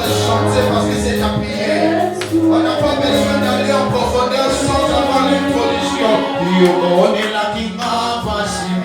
de chanter parce que c'est appuyé. On n'a pas besoin d'aller en profondeur sans avoir l'introduction. On est là qui m'a facilité.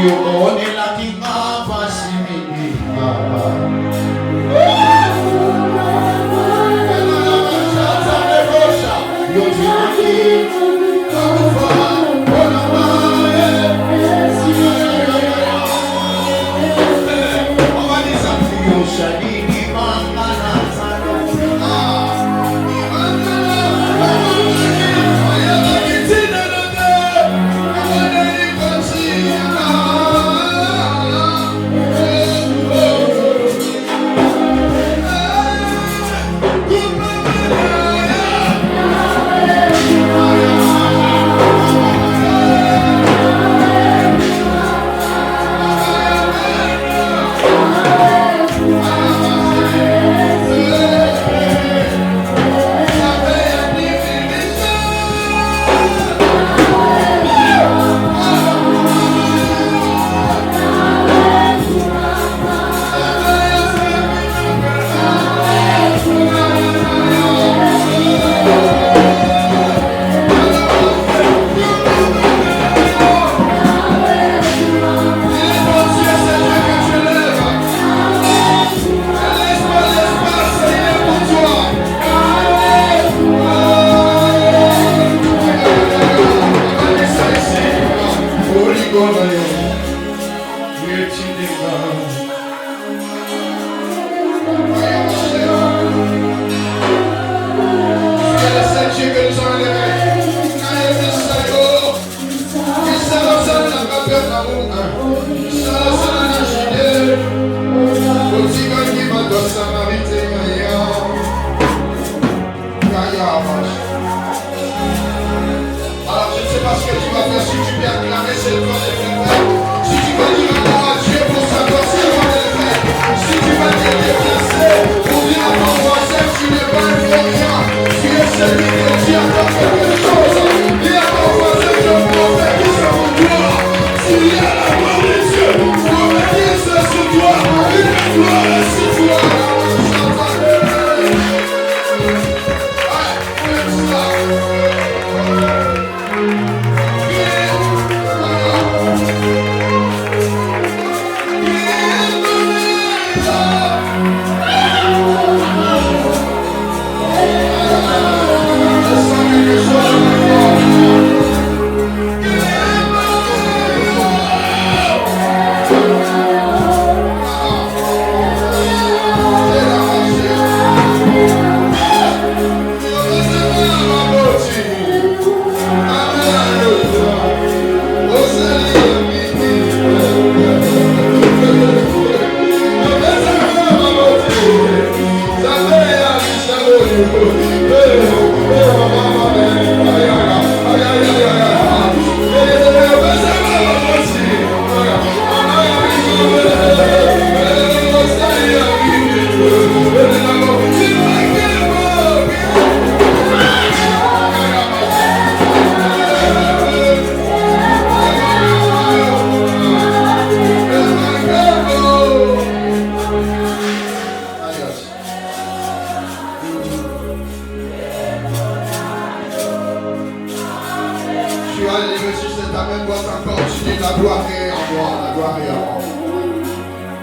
On est là qui m'a facilité. Alors je ne sais pas ce que tu vas faire, si tu peux acclamer, c'est le temps de le faire. Si tu vas dire un nom à Dieu pour sa gloire, c'est le temps de le faire. Si tu vas dire déplacer, pour dire à ton voisin, tu n'es pas un rien. Tu es celui que Dieu attend quelque chose. Dis à ton voisin, je prophétise sur toi. S'il y a la gloire de Dieu, prophétise sur toi. Une gloire est sur toi.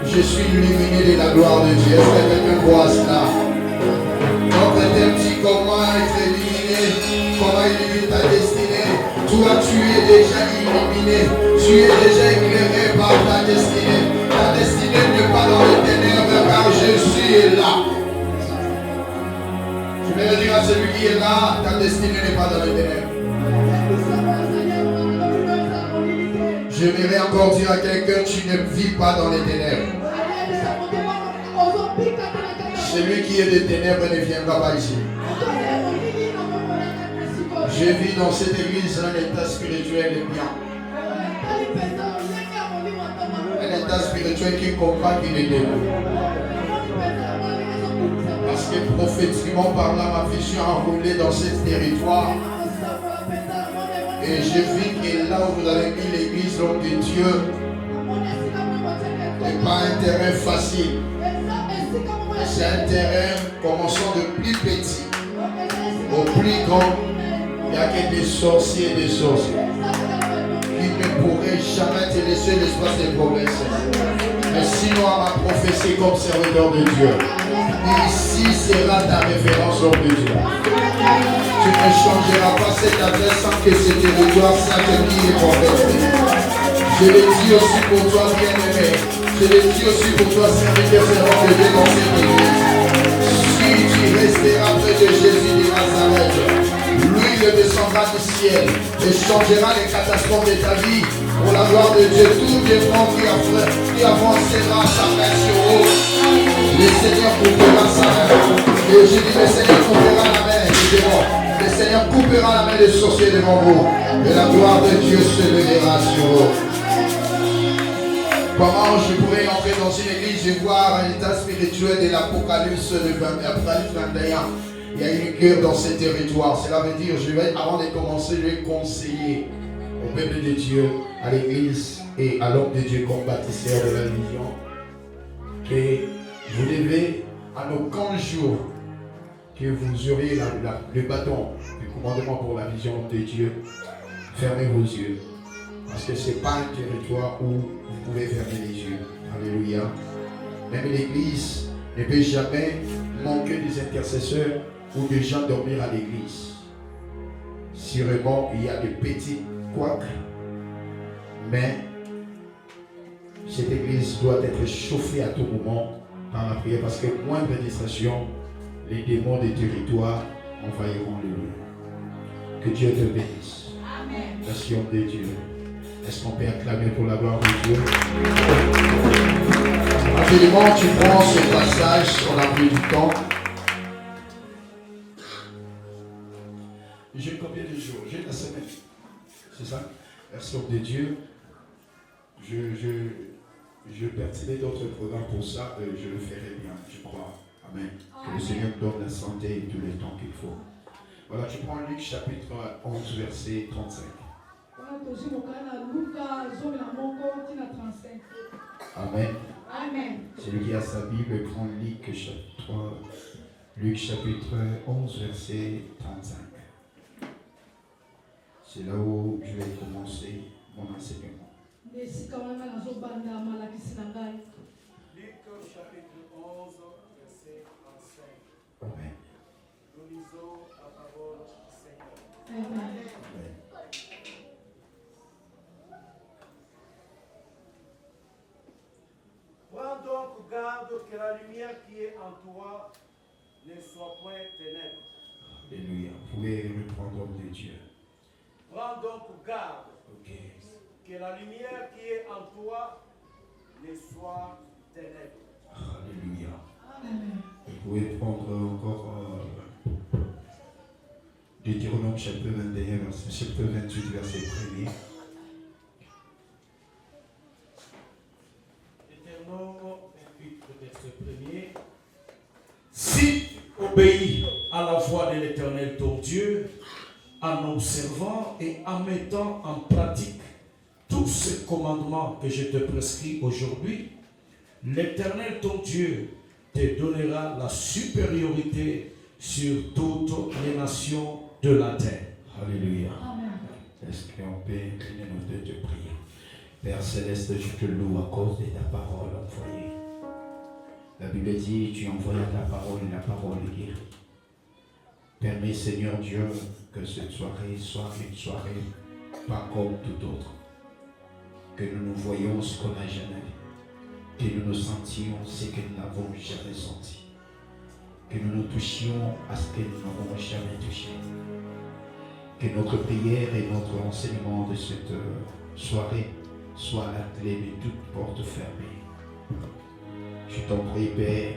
Je suis illuminé de la gloire de Dieu. Est-ce que quelqu'un voit cela? Donc t'es petit, comment être illuminé? Comment illuminer ta destinée? Toi tu es déjà illuminé. Tu es déjà éclairé par ta destinée. Ta destinée n'est pas dans les ténèbres car Jésus est là. Je vais le dire à celui qui est là, ta destinée n'est pas dans les ténèbres. Je vais encore dire à quelqu'un, tu ne vis pas dans les ténèbres. Celui qui est des ténèbres ne viendra pas ici. Je vis dans cette église un état spirituel bien. Un état spirituel qui comprend qu'il est démon. Parce que prophétiquement par là, ma vie, je suis enroulé dans ce territoire. Et je vis que là où vous avez mis l'église, l'homme de Dieu, n'est pas un terrain facile. C'est un terrain commençant de plus petit au plus grand. Il n'y a que des sorciers et des sorciers qui ne pourraient jamais te laisser l'espace de progresser. Mais sinon, à ma prophétie comme serviteur de Dieu, ici sera ta référence au de Dieu. Tu ne changeras pas cette adresse sans que ce territoire sache qui est prophétique. Je le dis aussi pour toi, bien-aimé. Je le dis aussi pour toi, serviteur de Dieu dans cette église. Si tu resteras près de Jésus de Nazareth, lui le descendra du ciel et changera les catastrophes de ta vie pour la gloire de Dieu. Tout démon qui avancera sa main sur eux, le Seigneur coupera sa main. Et je dis, le Seigneur coupera la main des démons. Le Seigneur coupera la main des sorciers devant vous. Et la gloire de Dieu se lèvera sur eux. Comment je pourrais entrer dans une église et voir un état spirituel de l'Apocalypse 21. Il y a une guerre dans ce territoire. Cela veut dire, avant de commencer, je vais conseiller au peuple de Dieu, à l'église et à l'homme de Dieu comme bâtisseur de la vision, que vous devez, à aucun jour, que vous auriez le bâton du commandement pour la vision de Dieu, fermez vos yeux. Parce que ce n'est pas un territoire où vous pouvez fermer les yeux. Alléluia. Même l'église ne peut jamais manquer des intercesseurs ou des gens dormir à l'église. Sûrement, il y a des petits couacs, mais cette église doit être chauffée à tout moment par la prière parce que moindre distraction, les démons des territoires envahiront le lieu. Que Dieu te bénisse. Amen. Nation de Dieu. Est-ce qu'on peut acclamer pour la gloire de Dieu? Absolument, tu prends ce passage, on a pris du temps. J'ai combien de jours? J'ai la semaine. C'est ça? Merci de Dieu. Je pertinais d'autres programmes pour ça, je le ferai bien, je crois. Amen. Que le Seigneur donne la santé et tout le temps qu'il faut. Voilà, tu prends Luc chapitre 11, verset 35. Amen. Amen. Celui qui a sa Bible prend Luc chapitre 11, verset 35. C'est là où je vais commencer mon enseignement. Luc chapitre 11, verset 35. Amen. Nous lisons la parole du Seigneur. Amen. Amen. Prends donc garde que la lumière qui est en toi ne soit point ténèbres. Alléluia. Vous pouvez reprendre l'homme de Dieu. Prends donc garde Ok. que la lumière qui est en toi ne soit ténèbres. Alléluia. Amen. Vous pouvez prendre encore Deutéronome chapitre 21, chapitre 28, verset 1er. Deutéronome 28, verset 1er. Si tu obéis à la voix de l'Éternel ton Dieu, en observant et en mettant en pratique tous ces commandements que je te prescris aujourd'hui, l'Éternel ton Dieu te donnera la supériorité sur toutes les nations de la terre. Alléluia. Amen. Est-ce qu'on peut incliner nos têtes de prière? Père Céleste, je te loue à cause de ta parole envoyée. La Bible dit, tu envoies ta parole et la parole est guérie. Permets, Seigneur Dieu, que cette soirée soit une soirée pas comme tout autre. Que nous nous voyions ce qu'on n'a jamais vu. Que nous nous sentions ce que nous n'avons jamais senti. Que nous nous touchions à ce que nous n'avons jamais touché. Que notre prière et notre enseignement de cette soirée soient la clé de toute porte fermée. Je t'en prie, Père,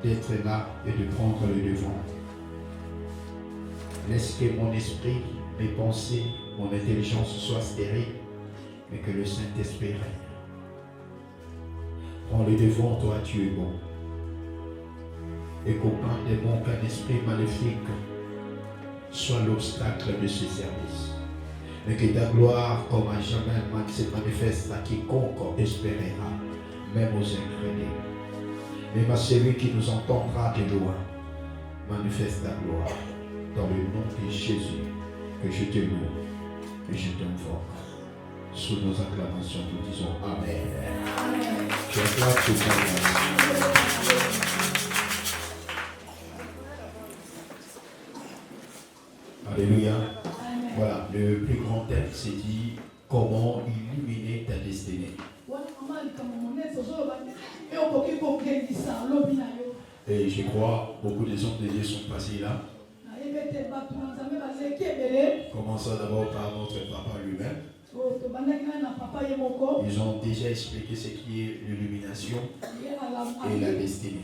d'être là et de prendre le devant. Laisse que mon esprit, mes pensées, mon intelligence soient stériles, mais que le Saint-Esprit règne. Prends le devant, toi, tu es bon. Et qu'aucun démon, qu'un esprit maléfique soit l'obstacle de ce service. Mais que ta gloire, comme à jamais, se manifeste à quiconque espérera, même aux incrédules. Même à celui qui nous entendra de loin, manifeste ta gloire. Dans le nom de Jésus, que je te loue et je t'invoque. Sous nos acclamations, nous disons Amen. Je acclame tout le monde. Alléluia. Amen. Voilà, le plus grand thème, c'est dit comment illuminer ta destinée. Et je crois beaucoup des hommes de Dieu sont passés là. Commençons d'abord par notre papa lui-même. Ils ont déjà expliqué ce qui est l'illumination et la destinée.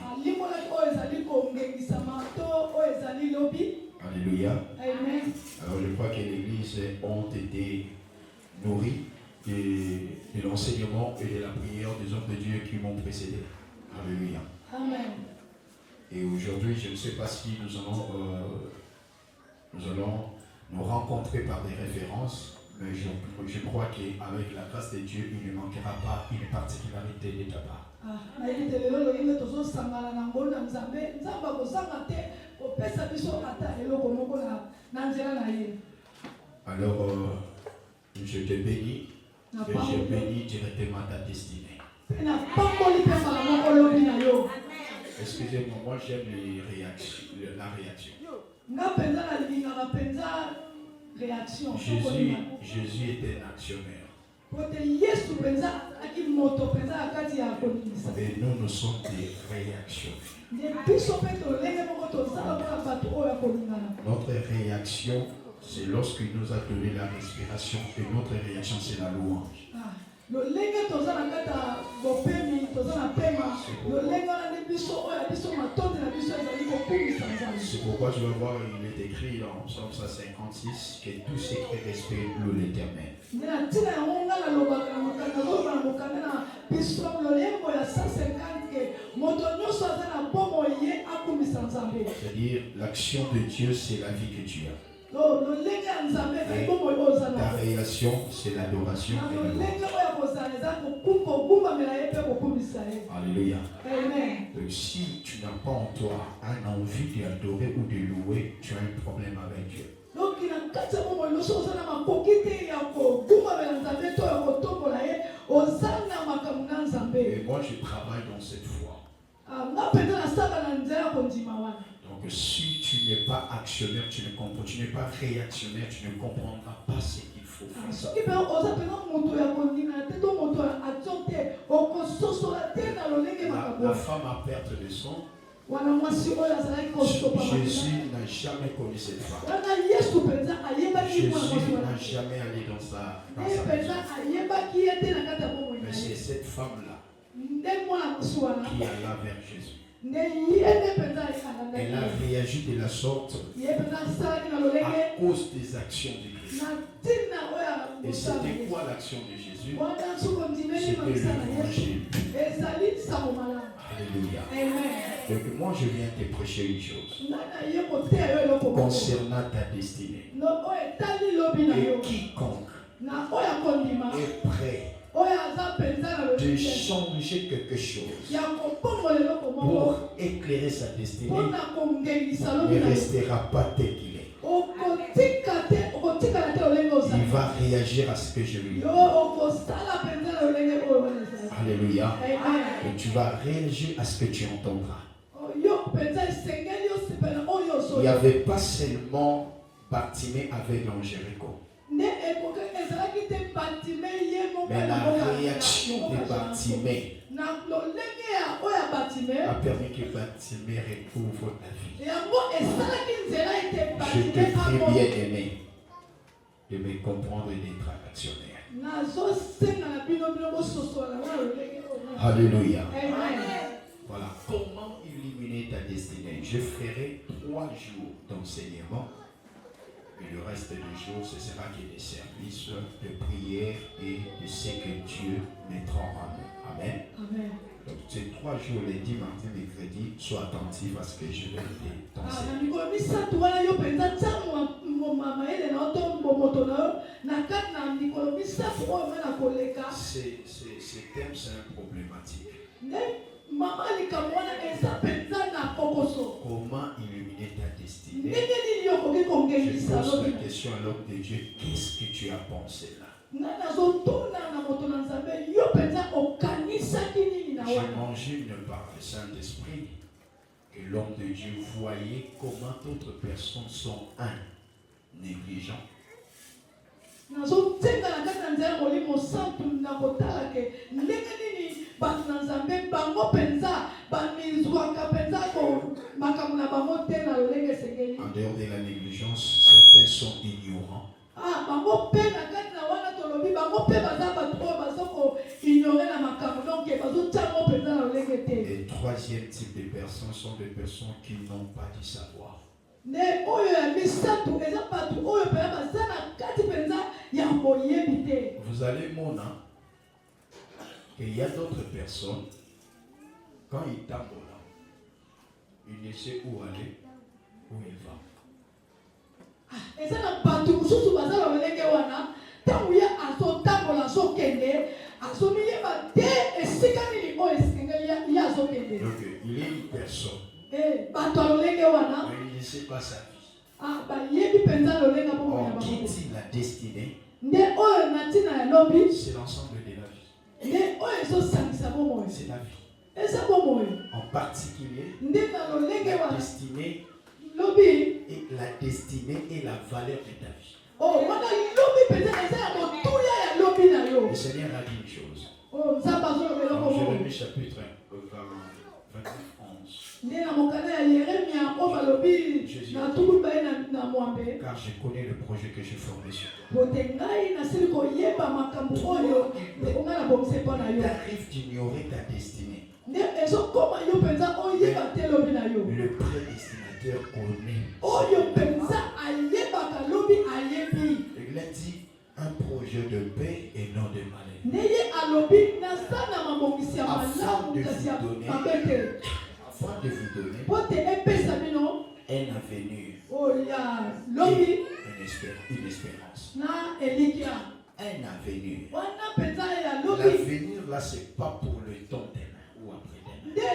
Alléluia. Amen. Alors je crois que l'église ont été nourries de l'enseignement et de la prière des hommes de Dieu qui m'ont précédé. Alléluia. Amen. Et aujourd'hui, je ne sais pas si nous allons nous rencontrer par des références, mais je crois qu'avec la grâce de Dieu, il ne manquera pas une particularité de ta part. Alors, je te bénis et je bénis directement ta destinée. Excusez-moi, moi j'aime la réaction. Jésus était un actionnaire. Et nous sommes des réactionnaires. Notre réaction c'est lorsqu'il nous a donné la respiration que notre réaction c'est la louange. lolenge toza na kata bopemi toza na pema lolenge wana nde biso oyo ya biso matondi na biso ezali kokumisa nzambe. C'est pourquoi tu vas voir, il est écrit dans Psaume 156 que tout ce qui respecte loue l'Éternel. nde na ntina yango nga nalobaka na mokanda nazoloba na mokanda na biso lolembo ya 150 ke moto nyonso aza na bomo ye akumisa nzambe. C'est-à-dire l'action de Dieu c'est la vie que tu as. lolenge ya nzambe ezali bomo oyo oza na Ta réaction c'est l'adoration et la lolenge louange. oyo kozala eza kogumbamela ye mpe kokumisa ye. Alléluia. Amen. Donc si tu n'as pas en toi une envie d'adorer ou de louer, tu as un problème avec Dieu. donc na kati ya bomo nyonso oza na makoki te ya kogumbamela nzambe to ya kotombola ye oza na makambo na nzambe. Et moi je travaille dans cette foi. nga mpenza nasala na nzela ya kondima wana. Donc si tu n'es pas actionnaire, tu n'es pas réactionnaire, tu ne comprendras pas ce qu'il faut faire. soki mpe oza mpenza moto ya kondima te to moto ya action te okososola te na lolenge La makambo femme à perte de sang, wana mwasi oyo azalaki kosopa Jésus n'a jamais connu cette femme. wana yesu mpenza ayebaki mwana mwasi Jésus wana n'a jamais allé dans sa ye mpenza maison. ayebaki ye te na kati ya bomoi na Mais ye c'est cette femme-là nde mwana mwasi wana qui alla vers Jésus. nde ye nde mpenza Elle a alandaki réagi de la sorte ye mpenza asalaki na lolenge à cause des actions de Christ. na ntina oyo ya Et mosala c'était quoi l'action de Jésus? wana soki ondimeli C'était makisa na yesu l'évangile. ezali sango malamu. Alléluia. Amen. Donc moi je viens te prêcher une chose Nana ye koteya yo eloko moko. concernant ta destinée. No oyo etali lobi na yo Et quiconque na oyo akondima est prêt oyo aza mpenza na de lolenge changer quelque chose ya kopombola eloko moko pour éclairer sa destinée mpona kongengisa lobi ne na yo restera pas tel qu'il est. okotikala te lolenge Il ozali va réagir à ce que je lui dis. yo okosala mpenza na lolenge oyo wana ezali. Alléluia. Amen. Et tu vas réagir à ce que tu entendras. yo mpenza esengeli osepela oyo Il ozoyi n'y avait pas seulement Bartimée avec l'Angérico, nde ekokaki ezalaki te batime ye moko mais na la mboka- réaction de Bartimée na lolenge ya oyo ya batime a permis que Bartimée recouvre la vie. yango esalaki nzela ete Je te batime prie bien aimé de me comprendre et d'être actionnaire. nazosenga na bino bino bososola wana lolenge oyo. Alléluia. Amen. Voilà comment illuminer ta destinée. Je ferai 3 jours d'enseignement. Et le reste des jours, ce sera que des services de prière et de ce que Dieu mettra en nous. Amen. Amen. Donc ces 3 jours, lundi, mardi, mercredi, sois attentif à ce que je vais t'enseigner. na mikolo misato wana yo mpenza tia mayele na yo to moto na yo na kati na mikolo misato oyo nga na koleka Ces thèmes, c'est un problématique. nde mama likambo wana eza mpenza na kokoso Comment illuminer ta destinée? ndenge nini yo okoki Je kongengisa pose lobi la question à l'homme de Dieu. Qu'est-ce que tu as pensé là? nga nazotuna na moto na nzambe yo mpenza okanisaki nini na J'ai wana mangé une part du Saint-Esprit que l'homme de Dieu voyait comment d'autres personnes sont négligents. nazotenga na kati na nzela molimo santu na kotala ke ndenge nini bato na nzambe bango mpenza bamizwaka mpenza makambo na bango te na lolenge esengeli En dehors de la négligence, certains sont ignorants. bango mpe na kati na wana tolobi bango mpe baza bato oyo baza koignore na makambo donc bazotiango mpenza na lolenge te. Le troisième type de personnes sont des personnes qui n'ont pas du savoir. nde oyo ya misato eza bato oyo mpenza baza na kati mpenza ya boyebi te. Vous allez mona qu'il y a d'autres personnes, quand ils tapent là, ils ne savent où aller, où il va. eza na bato mosusu baza na lolenge wana ntango ye azotambola azokende azomiyeba te esika nini oyo esengeli ye azokende. Donc il est une personne, bato ya lolenge wana mais il ne sait pas sa vie. bayebi mpenza lolenge bomoi na Or, qui bango dit la destinée, nde oyo na ntina ya lobi c'est l'ensemble de la vie. nde oyo ezosangisa bomoi C'est la vie. eza bomoi En particulier, nde na lolenge la wana destinée lobi et la valeur de ta vie. wana lobi mpenza eza ya motuya ya lobi na yo. Le Seigneur a dit une chose. nzambe azoloba eloko Dans moko Jérémie chapitre nde na mokanda ya Yeremia o balobi na tuku baye na mwambe car je connais le projet que j'ai formé sur toi. pote ngai nasili koyeba makambo oyo onga na bomise mpo na Il yo t'arrive d'ignorer ta destinée. nde ezokoma yo mpenza oyeba te lobi na yo Le prédestinateur connaît. oyo mpenza ayebaka lobi ayebi Il a dit un projet de paix et non de malheur. nde ye alobi nasala mabongisi ya malamu kasi ya mabe te Afin de vous donner po te epesa bino un avenir oya lobi et une espérance. na elikia Un avenir. wana mpenza ya lobi L'avenir là, c'est pas pour le temps demain ou après-demain. nde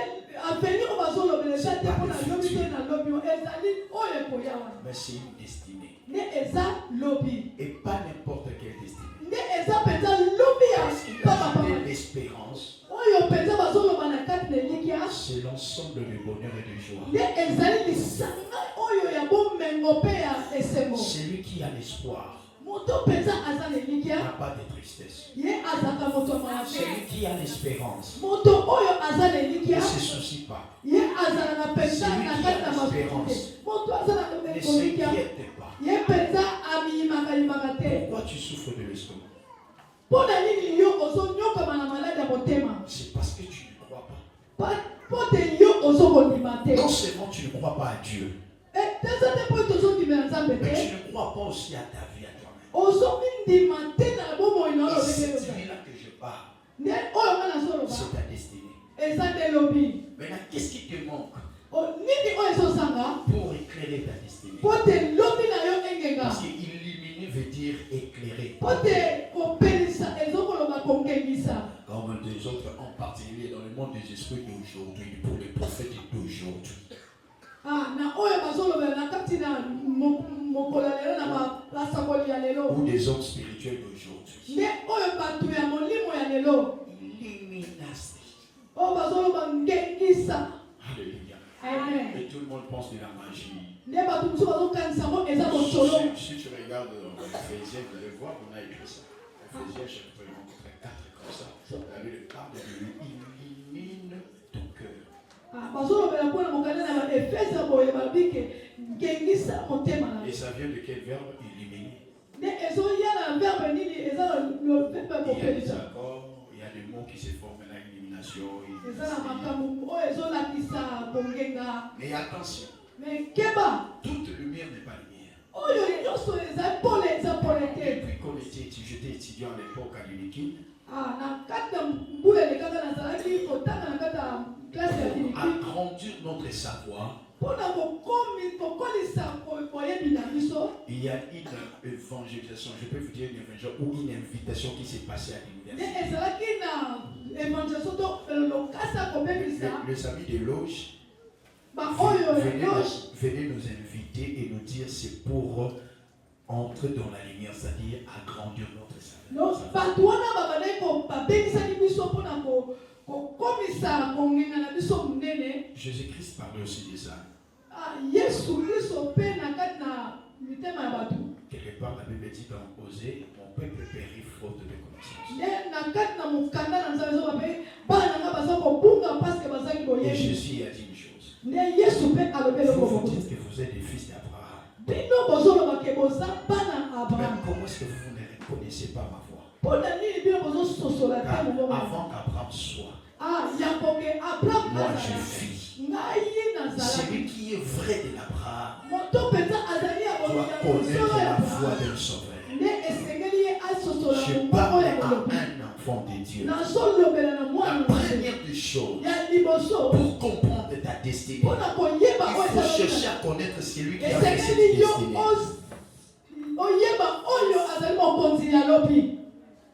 avenir oyo bazolobelesa te mpo na lobi te na lobi oyo ezali oyo ekoya wana Mais c'est une destinée. nde eza lobi Et pas n'importe quelle destinée. nde eza mpenza lobi ya Parce qu'il papa a papa donné l'espérance. oyo mpenza bazoloba na kati na elikia C'est l'ensemble de bonheur et de joie. nde ezali lisanga oyo ya bomengo mpe ya esengo Celui qui a l'espoir moto mpenza aza na elikia n'a pas de tristesse. ye azalaka moto ya mala te Celui qui a l'espérance moto oyo aza na ne elikia se soucie pas. ye azalaka mpenza na kati na mafuti te moto aza na Ne elikia s'inquiète pas. ye mpenza amiyimaka te Pourquoi tu souffres de l'estomac? mpo na nini yo ozonyokama na maladi ya motema C'est parce que tu ne crois pas. mpo te yo ozokondima te Non seulement tu ne crois pas à Dieu, teza te mpo tozondimela nzambe mais te tu ne crois pas aussi à ta vie, à toi-même. ozomindima te na bomoi na Et olobeli cette oza vie-là que je parle, nde oyo nga nazoloba c'est ta destinée. eza nde lobi Maintenant, qu'est-ce qui te manque nini oyo ezosanga pour éclairer ta destinée? mpo te lobi na yo engenga Parce qu'illuminer veut dire éclairer. mpo te kopelisa ezokoloba kongengisa Comme des autres, en particulier dans le monde des esprits d'aujourd'hui, pour les prophètes d'aujourd'hui. na oyo bazolobela na kati na mokolo ya lelo na basakoli ya lelo Ou des hommes spirituels d'aujourd'hui. nde oyo bato ya molimo ya lelo Illumination. oyo bazoloba ngengisa Alléluia. amen Et tout le monde pense de la magie. nde bato mosusu bazokanisa ngo eza mosolo Si tu regardes dans Ephésiens, vous allez voir qu'on a écrit ça. Ephésiens chapitre 4 comme ça. La Bible parle de illumine ton cœur. bazolobela mpona mokanda na baefese boye babike ngengisa motema na Et ça vient de quel verbe? Illuminer. nde ezoya na verbe nini eza verbe Il y a des kopelisa accords, il y a des mots qui se forment dans l'illumination. eza na makambo oyo ezolakisa kongenga Mais attention, me keba toute lumière n'est pas lumière. oyo nyonso eza pole eza pole te Depuis qu'on j'étais étudiant à l'époque à l'UNIKI, na kati na mbula elekaka nazalaki kotanga na kati ya klase ya diniki agrandir notre savoir, mpona kokolisa boyebi na biso il y a une évangélisation, je peux vous dire une évangélisation ou une invitation qui s'est passée à nde l'université. ezalaki na evangelisation to lokasa kobebisa Les amis de loge baoyo ya loge venez nous inviter et nous dire c'est pour entrer dans la lumière, c'est-à-dire agrandir notre savoir. bato wana babandaki babebisaki biso mpona kokomisa kongenga na biso monene Jésus-Christ parlait aussi de ça. yesu kristo mpe na kati na mitema ya bato Quelque part, la Bible dit dans Osée, mon peuple périt faute de connaissance. nde na kati na mokanda na nzambe ezoba mpe bana nanga baza kobunga paske bazaki Et boyebi Jésus a dit une chose. nde yesu mpe alobeli Vous okoko vous dites que vous êtes des fils d'Abraham. bino bozolobake boza bana Mais abraham comment est-ce que vous ne reconnaissez pas ma voix? mpona nini bino bozososola Car te mongo avant qu'Abraham soit, yakoke abraham moi je azala vis. ngai nazalaki Celui qui est vrai de l'Abraham moto mpenza azali ya doit connaître la voix d'un sauveur. nde esengeli ye asosola Je mongongo parle ya à kolobi un enfant de Dieu. nazolobela na La mwana première des choses, ya liboso pour comprendre ta destinée, mpona koyeba il oyo faut chercher ezali à connaître celui qui a fait cette esengeli yo destinée. oyeba oyo azali mokonzi ya lobi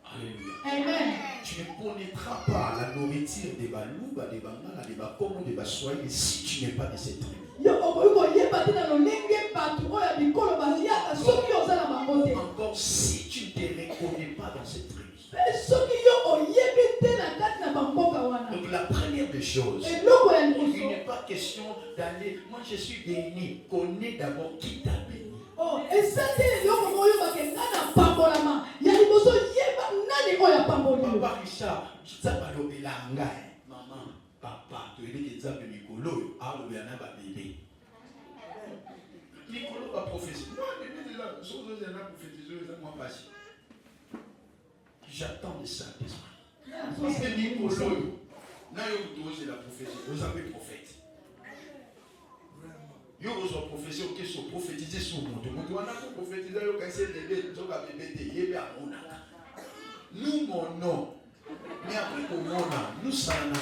Alléluia. amen Tu ne connaîtras pas la nourriture des balouba, des bangala, des bakomo, des baswahili si tu n'es pas de cette tribu. yo okoki koyeba te na lolenge bato oyo ya bikolo baliaka soki oza na bango te Encore si tu ne te reconnais pas dans cette tribu. mpe soki yo oyebi te na kati na bamboka wana Donc la première des choses, eloko ya il liboso n'est pas question d'aller, moi je suis béni, connais d'abord qui t'a béni. esanteli eloko moko oyobake nga na pambolama ya liboso yeba nani oyo apamboli yo Papa Richard, ça va l'obéla ngai, maman. papa, tu es l'exemple de Nicolo, alors il y en a pas bébé. Nicolo va prophétiser. Moi, bébé, là, je suis là pour prophétiser, moi, pas. J'attends de ça, parce que Nicolo, c'est la prophétie. Vous avez prophète. Vous avez prophétie, ok, sur prophétiser sur le monde. Vous avez prophétiser, vous avez bébé, vous avez bébé, nous, mon nom. Mais après, comment nous sommes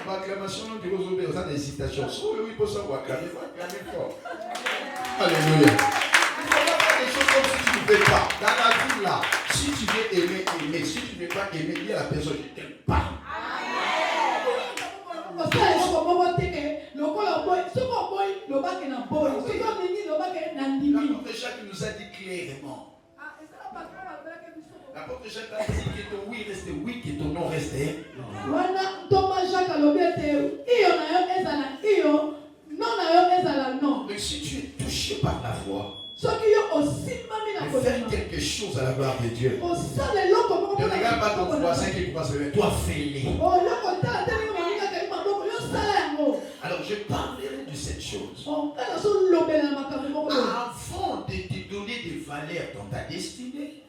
l'acclamation, nous avons des citations. Oui, pour ça, on va acclamer fort. Alléluia. Il ne faut pas faire des choses comme si tu ne veux pas. Dans la vie là, si tu veux aimer. Si tu ne veux pas aimer, dis à la personne, je ne t'aime pas. L'apôtre Jacques nous a dit clairement. L'apôtre Jacques a dit que ton oui restait oui, que ton non restait non. Donc si tu es touché par la foi, faire quelque chose à la gloire de Dieu. Ne regarde pas ton voisin qui passe le toi fais-le. Alors je parlerai de cette chose. Avant de te donner des valeurs dans ta destinée,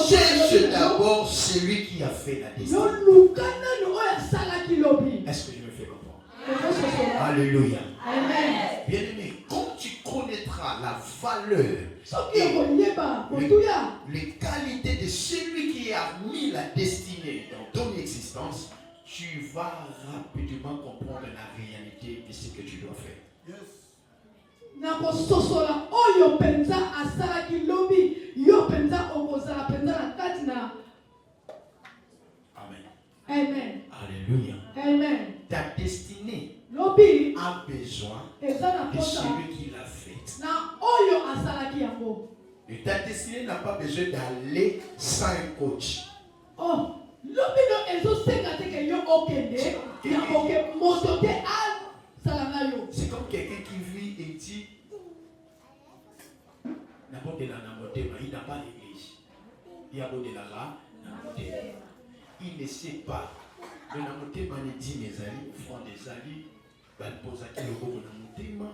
cherche d'abord celui qui a fait la destinée. Est-ce que je me fais comprendre? Alléluia. Bien aimé, quand tu connaîtras la valeur et les qualités de celui qui a mis la destinée dans ton existence, tu vas rapidement comprendre la réalité de ce que tu dois faire. Yes. Nakososola oyo penza asala kilobi yo penza okozala penza na kati na. Amen. Amen. Alléluia. Amen. Ta destinée lobi a besoin de celui qui l'a fait. Na oyo asala ki yango. Et ta destinée n'a pas besoin d'aller sans un coach. Oh, lobi no ezo senga te ke yo okende ya oke mosote a salanga yo. C'est comme quelqu'un qui vit et dit il n'a pas l'église. Il y a de là, il ne sait pas. Le namotema ne dit mes amis, front des amis, il pose à qui le gros namotema,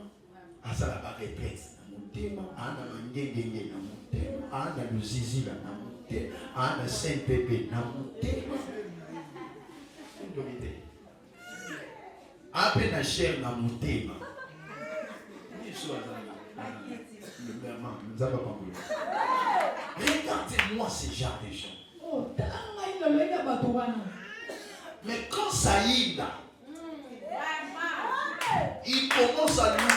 à ça la répète, namotema, à la mangenge namotema, à la luzizi la namotema, à la Saint-Pépé namotema. À peine à chair namotema. Regardez-moi ces gens de gens. Mais quand ça y est, il commence à nous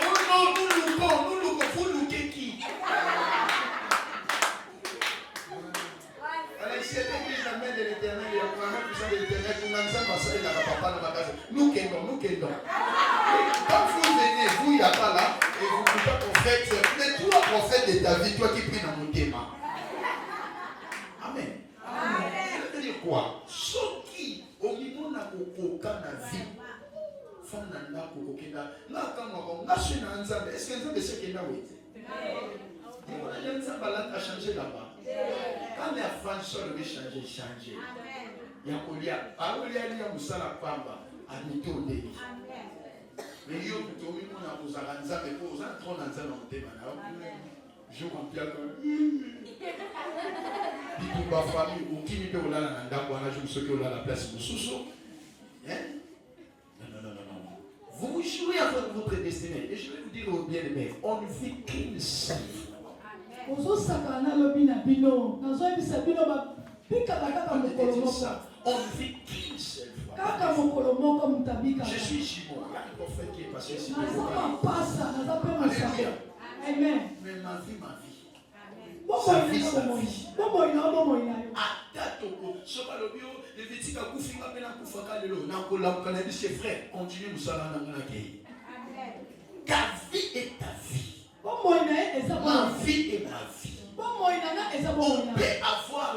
oh non, nous loupons, vous loupez qui? Alors ici, l'église la main de l'éternel, il y a vraiment puissant de l'éternel, pour nous passer là, papa dans ma case. Nous qu'aidons. Quand vous venez, vous, il n'y a pas là, et vous ne pouvez pas prophète, mais toi, prophète de ta vie, toi qui pries dans mon thème. Amen. Ça veut dire quoi? Ce qui, au niveau de la vie, femme n'a pas de là, quand on a suis dans ensemble, est-ce que vous savez ce qu'il y a? Il a changé là-bas. Quand les enfants sont changer. Il y a un lien. Alors, il y a un lien où ça la femme a mis au début. Mais il y a un peu de temps où on a posé un peu pour ça, on a un thème. Je comprends que. Dit pour ma famille, ou qui peut là dans la je me suis dit la place pour Soussou. Non. Vous jouez avec votre destinée. Et je vais vous dire au bien-aimé, on ne vit qu'une seule fois. On ne vit qu'une seule fois. Je suis Jimon. Il y a un prophète qui est passé ici. Alléluia. Amen. Mais ma vie. Sa vie. Ta vie est ta vie. Ma vie est ma vie. On peut avoir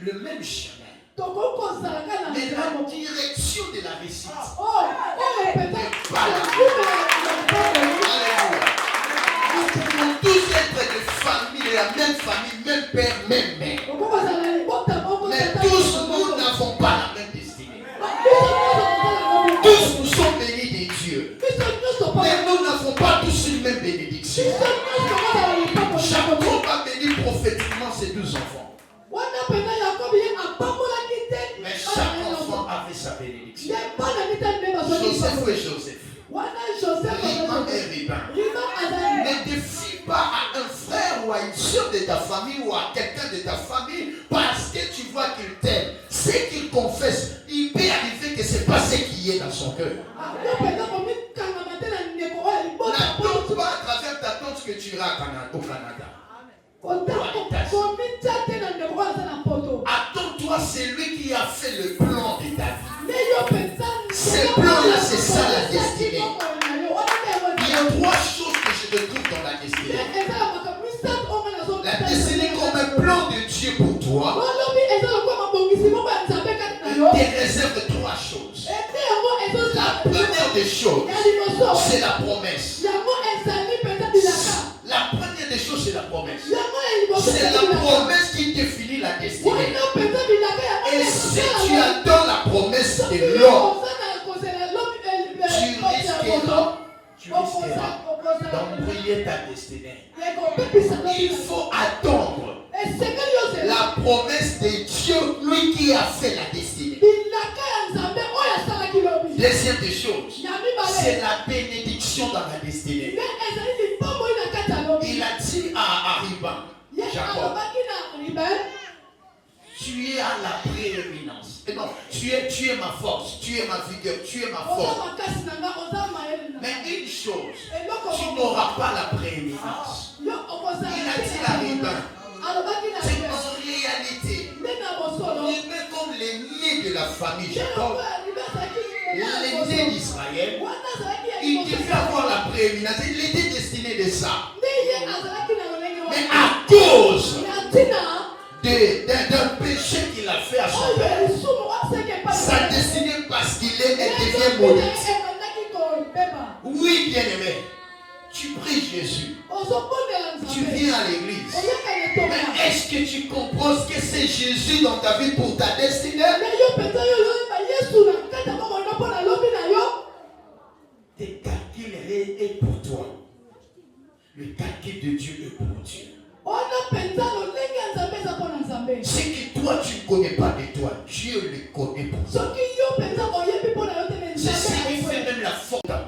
le même chemin. Mais la direction de la réussite n'est pas la même. Alléluia. Nous pouvons tous être des familles famille, même père, même mère. Mais tous, nous n'avons pas la même destinée. Tous, nous sommes bénis des dieux. Mais nous n'avons pas tous une même bénédiction. Jacob a béni prophétiquement ses 12 enfants. Mais chaque enfant avait sa bénédiction. Joseph et Joseph. Rima et Ribin. Ne défie pas à un frère ou à une soeur de ta famille ou à quelqu'un de ta famille parce que tu vois qu'il t'aime. Ce qu'il confesse, il peut arriver que ce n'est pas ce qui est dans son cœur. N'attends pas à travers ta tante que tu iras au Canada. Attends-toi, c'est lui qui a fait le plan de ta vie. Ce plan-là, c'est ça la destinée. Il y a 3 choses que je retrouve dans la destinée. La destinée comme un plan de Dieu pour toi. Il te réserve 3 choses. La première des choses, c'est la promesse. La première des choses, c'est la promesse. C'est la promesse qui définit la destinée. Et si tu attends la promesse de l'homme, tu risqueras d'embrouiller ta destinée. Il faut attendre la promesse de Dieu, lui qui a fait la destinée. Deuxième des choses, c'est la bénédiction dans la destinée. Il a dit à Ribin, Jacob, tu es à la prééminence. Et non, tu es ma force, tu es ma vigueur, tu es ma force. Mais une chose, tu n'auras pas la prééminence. Il a dit à Ribin, c'est en réalité, il est comme l'aîné de la famille Jacob, l'aîné d'Israël. Il devait avoir la prééminence. Il était destiné de ça. Mais à cause d'un péché qu'il a fait à son père, sa destinée parce qu'il est, elle devient maudite. Oui, bien-aimé, tu pries Jésus. Tu viens à l'église. Mais est-ce que tu comprends ce que c'est Jésus dans ta vie pour ta destinée? Tes calculs est pour toi. Le calcul de Dieu est pour Dieu. Ce que toi tu ne connais pas de toi, Dieu le connaît pour toi. C'est ce qui fait même la force d'amour.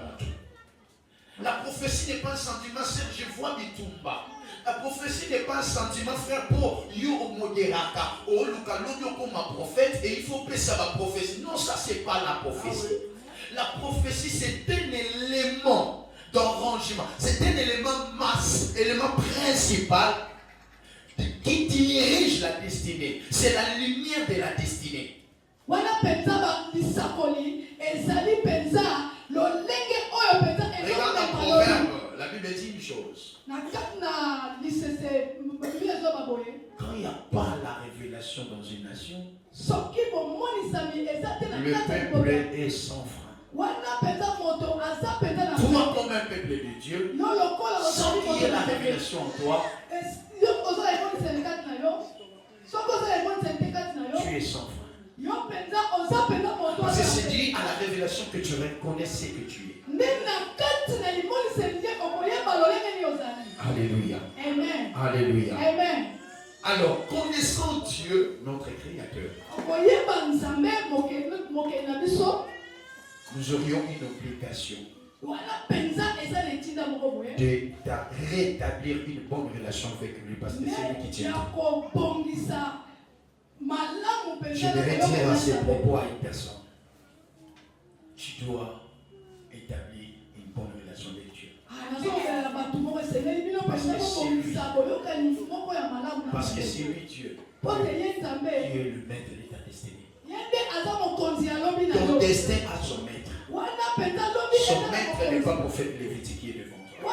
La prophétie n'est pas un sentiment, je vois du Tumba. La prophétie n'est pas un sentiment, frère, pour yo moderaka, ou luka comme ma prophète, et il faut que ça va prophétie. Non, ça c'est pas la prophétie. La prophétie c'est un élément d'arrangement, c'est un élément principal qui dirige la destinée. C'est la lumière de la destinée. Regarde un proverbe, la Bible dit une chose. Quand il n'y a pas la révélation dans une nation, le peuple est sans frein. Toi comme un peuple de Dieu, sans qu'il y ait la révélation en toi, tu es sans frein. Parce que c'est dit à la révélation que tu reconnais ce que tu es. Alléluia. Amen. Alléluia. Amen. Alors, connaissant Dieu, notre Créateur, nous aurions une obligation de rétablir une bonne relation avec lui parce que c'est lui qui tient. Je vais dire à ces propos à une personne. Tu dois établir une bonne relation avec Dieu. Parce que c'est lui Dieu. Qui est le maître de ta destinée. Ton destin a son maître. Son maître n'est pas prophète lévitique qui est devant toi.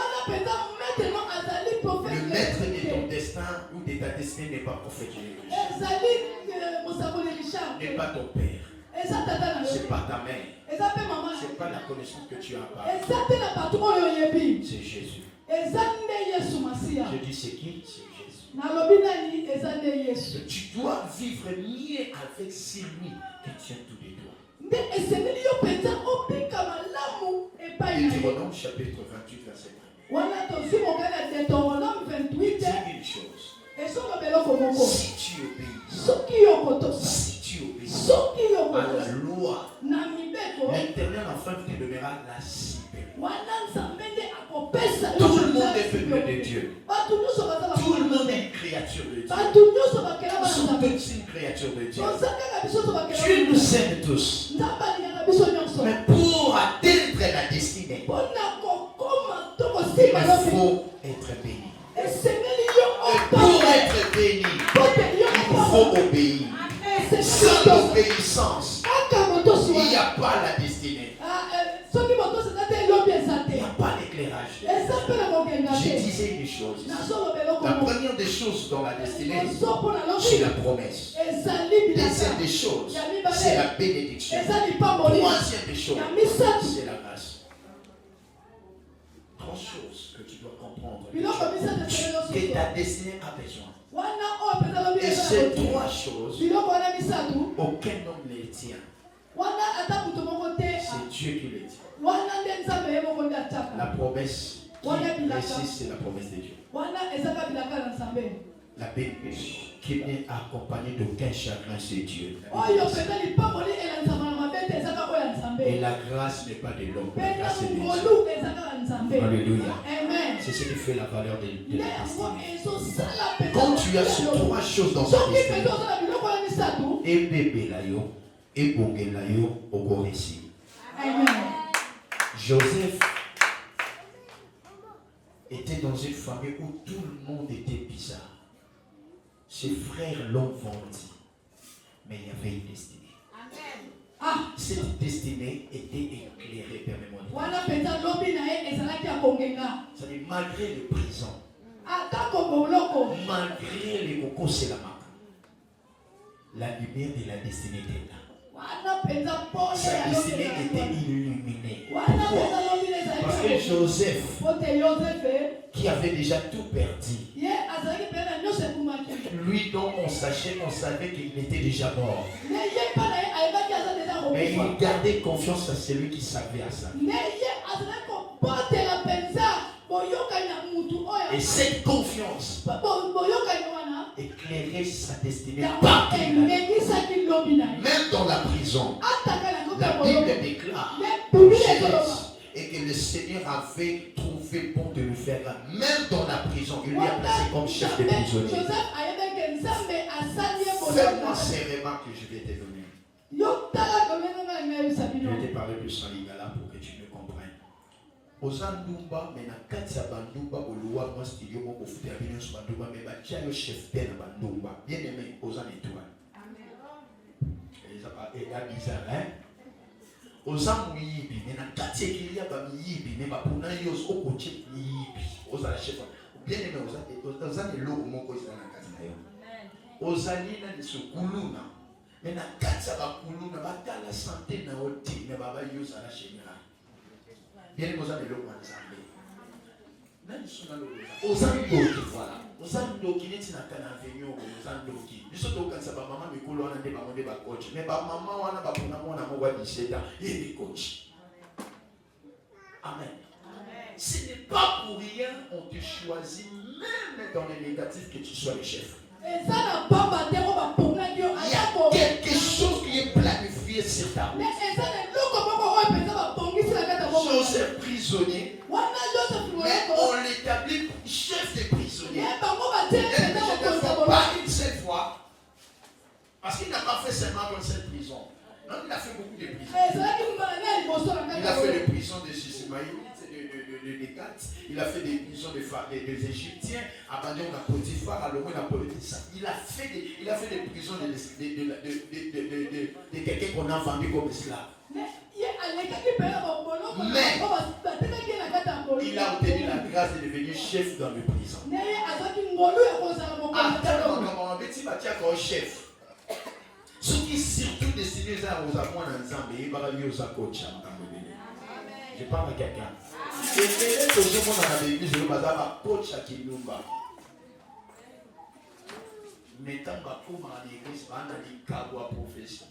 Le maître de ton destin ou de ta destinée n'est pas prophète lévitique. N'est pas ton père. C'est pas ta mère. C'est pas la connaissance que tu as. C'est Jésus. Je dis c'est qui? C'est Jésus. Tu dois vivre mieux avec celui qui tient tous les doigts. Deutéronome chapitre 28 verset 1. Dis une chose. Si tu obéis, à la loi, l'Éternel enfin te donnera la supérieure. Tout le monde est peuple de Dieu. Tout le monde est une créature de Dieu. Nous sommes tous une créature de Dieu. Dieu nous aime tous. Mais pour atteindre la destinée, il faut être béni. Et pour être béni, il faut obéir. Sans l'obéissance, il n'y a pas la destinée. Il n'y a pas l'éclairage. Je disais une chose. La première des choses dans la destinée, c'est la promesse. Deuxième des choses, c'est la bénédiction. Troisième des choses, c'est la grâce. Trois choses que tu dois comprendre. Que ta destinée a besoin. Et ces trois choses, aucun homme ne les tient. C'est Dieu qui les tient. La promesse qui c'est la promesse de Dieu. La bénédiction qui n'est accompagnée d'aucun chagrin, c'est Dieu. Et la grâce n'est pas de l'homme, la grâce c'est de Dieu. Alléluia. C'est ce qui fait la valeur de la destinée. Quand tu as ces trois choses dans ta destinée, et bébé là yo, et bongé là yo, au récit. Joseph était dans une famille où tout le monde était bizarre. Ses frères l'ont vendu, mais il y avait une destinée. Cette destinée était éclairée, permets-moi de dire. C'est-à-dire malgré les prisons, malgré les cocos et la marque, la lumière de la destinée était là. Sa destinée était illuminée. Pourquoi? Parce que Joseph, qui avait déjà tout perdu, lui dont on savait qu'il était déjà mort. Mais il gardait confiance à celui qui savait à ça. Et cette confiance éclairait sa destinée. Même dans la prison, la Bible déclare et que le Seigneur avait trouvé bon de le faire. Même dans la prison, il lui a placé comme chef de prisonnier. Fais-moi ces remarques que je vais te donner. Je vais te parler plus en lingala pour que tu me comprennes. Ozandumba, mais na katsa bandumba, oluwa moi studio mo kofuta bino so bandumba, mais ba tiano chef pena bandumba. Bien aimé, ozan étoile. Et ça pas bizarre, hein? Ozan muyibi, mais na katsa kilia ba muyibi, mais ba puna yos okoche muyibi. Ozan chef. Bien aimé, ozan elo moko isa na katsa na yo. Ozalina de sukuluna. Mais na katsa ba kuluna ba la santé na oti, mais baba yos ala général. Bien aimé, ozan elo kwa nzambe. Ozandoki, voilà. Ozandoki neti na kana venyo ozandoki. Biso to kansa ba mama mikolo wana nde ba monde ba coach. Mais ba mama wana ba pona mona mo wa 17 ans, il est coach. Amen. Ce n'est pas pour rien on te choisit même dans les négatifs que tu sois le chef. Il y a quelque chose qui est planifié sur ta route. Joseph prisonnier, mais on l'établit chef des prisonniers. Et je ne fais pas une seule fois, parce qu'il n'a pas fait seulement dans cette prison. Non, il a fait beaucoup de prisons. Il a fait des prisons de Sismaïlites, de Négat. Il a fait des prisons des Égyptiens, abandonnés à Potiphar, à l'Orient, à Potiphar. Il a fait des prisons de quelqu'un qu'on a vendu comme esclave. Mais il a obtenu la grâce de devenir chef dans le prison. Chef. Ce qui surtout destiné aux amours dans Zambé, je parle à quelqu'un. Et tout le monde dans l'église, le bazar va coach à Kinumba. Mais tant que dans l'église, on a dit Kagwa profession.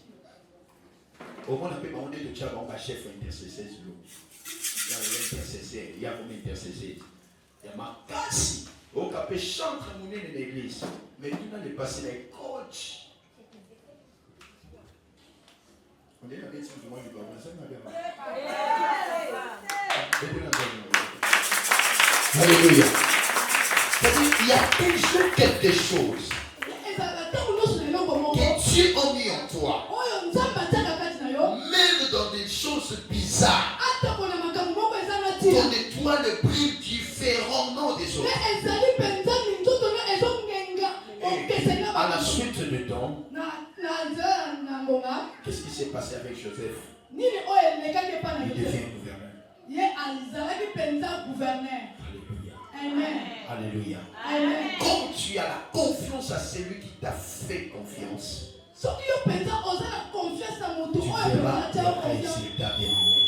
Au moins, on peut demander de Tchad, on va chef intercesseur. Il y a l'intercesseur, il y a mon intercesseur. Il y a ma casse. On peut chanter dans l'église. Mais tu n'as pas passé les coachs. On est dans l'église du monde du Gabon. Ça m'a bien marqué. Alléluia. C'est-à-dire qu'il y a toujours quelque chose que Dieu a mis en toi. Même dans des choses bizarres. Ton étoile brille différemment des autres. Et à la suite de temps, qu'est-ce qui s'est passé avec Joseph? Il devient gouverneur. Alléluia. Alléluia. Quand tu as la confiance à celui qui t'a fait confiance, tu verras les résultats bien-aimés.